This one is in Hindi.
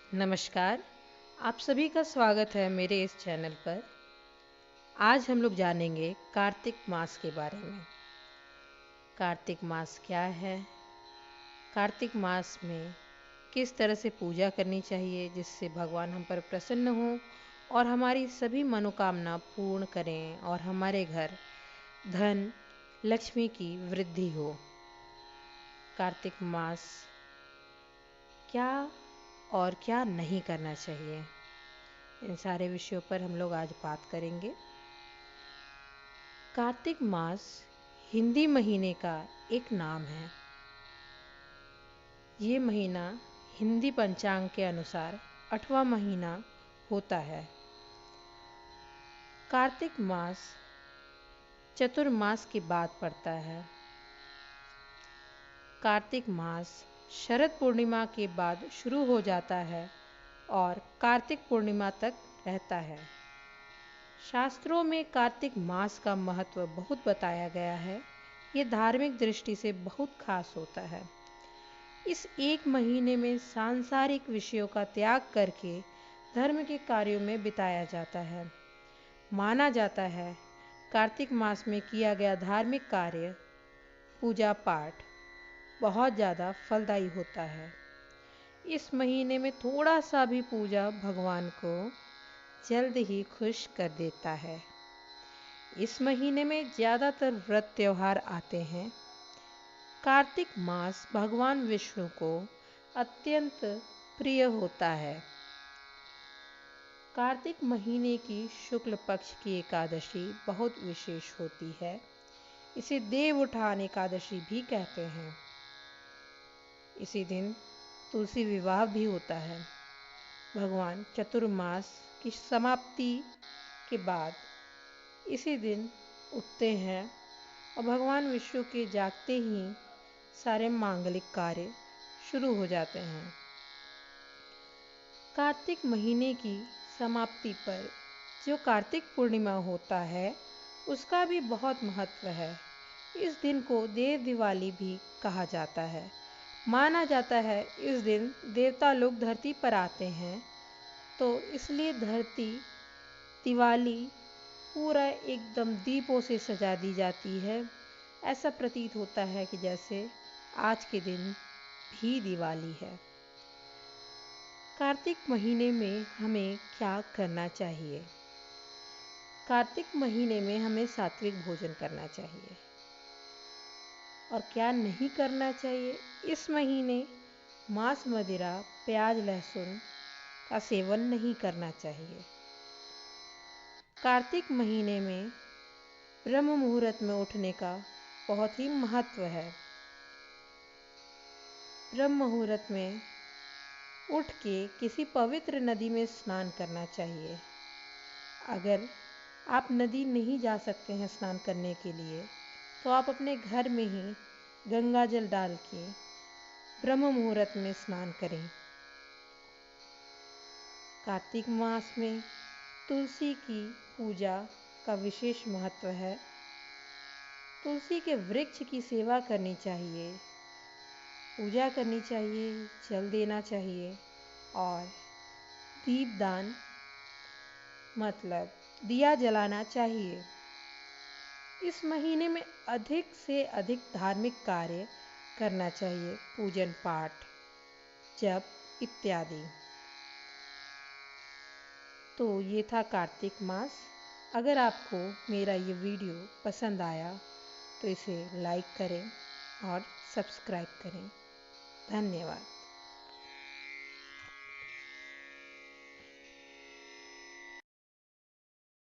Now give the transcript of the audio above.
नमस्कार। आप सभी का स्वागत है मेरे इस चैनल पर। आज हम लोग जानेंगे कार्तिक मास के बारे में। कार्तिक मास क्या है? कार्तिक मास में किस तरह से पूजा करनी चाहिए जिससे भगवान हम पर प्रसन्न हों और हमारी सभी मनोकामना पूर्ण करें और हमारे घर धन लक्ष्मी की वृद्धि हो। कार्तिक मास क्या और क्या नहीं करना चाहिए, इन सारे विषयों पर हम लोग आज बात करेंगे। कार्तिक मास हिंदी महीने का एक नाम है। ये महीना हिंदी पंचांग के अनुसार 8वां महीना होता है। कार्तिक मास चतुर्मास के बाद पड़ता है। कार्तिक मास शरद पूर्णिमा के बाद शुरू हो जाता है और कार्तिक पूर्णिमा तक रहता है। शास्त्रों में कार्तिक मास का महत्व बहुत बताया गया है। ये धार्मिक दृष्टि से बहुत खास होता है। इस एक महीने में सांसारिक विषयों का त्याग करके धर्म के कार्यों में बिताया जाता है। माना जाता है कार्तिक मास में किया गया धार्मिक कार्य, पूजा पाठ बहुत ज़्यादा फलदायी होता है। इस महीने में थोड़ा सा भी पूजा भगवान को जल्द ही खुश कर देता है। इस महीने में ज़्यादातर व्रत त्योहार आते हैं। कार्तिक मास भगवान विष्णु को अत्यंत प्रिय होता है। कार्तिक महीने की शुक्ल पक्ष की एकादशी बहुत विशेष होती है। इसे देव उठान एकादशी भी कहते हैं। इसी दिन तुलसी विवाह भी होता है। भगवान चतुर्मास की समाप्ति के बाद इसी दिन उठते हैं और भगवान विष्णु के जागते ही सारे मांगलिक कार्य शुरू हो जाते हैं। कार्तिक महीने की समाप्ति पर जो कार्तिक पूर्णिमा होता है उसका भी बहुत महत्व है। इस दिन को देव दिवाली भी कहा जाता है। माना जाता है इस दिन देवता लोग धरती पर आते हैं, तो इसलिए धरती दिवाली पूरा एकदम दीपों से सजा दी जाती है। ऐसा प्रतीत होता है कि जैसे आज के दिन भी दिवाली है। कार्तिक महीने में हमें क्या करना चाहिए? कार्तिक महीने में हमें सात्विक भोजन करना चाहिए। और क्या नहीं करना चाहिए? इस महीने मांस मदिरा, प्याज लहसुन का सेवन नहीं करना चाहिए। कार्तिक महीने में ब्रह्म मुहूर्त में उठने का बहुत ही महत्व है। ब्रह्म मुहूर्त में उठ के किसी पवित्र नदी में स्नान करना चाहिए। अगर आप नदी नहीं जा सकते हैं स्नान करने के लिए, तो आप अपने घर में ही गंगा जल डाल के ब्रह्म मुहूर्त में स्नान करें। कार्तिक मास में तुलसी की पूजा का विशेष महत्व है। तुलसी के वृक्ष की सेवा करनी चाहिए, पूजा करनी चाहिए, जल देना चाहिए और दीपदान मतलब दिया जलाना चाहिए। इस महीने में अधिक से अधिक धार्मिक कार्य करना चाहिए, पूजन पाठ, जप इत्यादि। तो ये था कार्तिक मास। अगर आपको मेरा ये वीडियो पसंद आया तो इसे लाइक करें और सब्सक्राइब करें। धन्यवाद।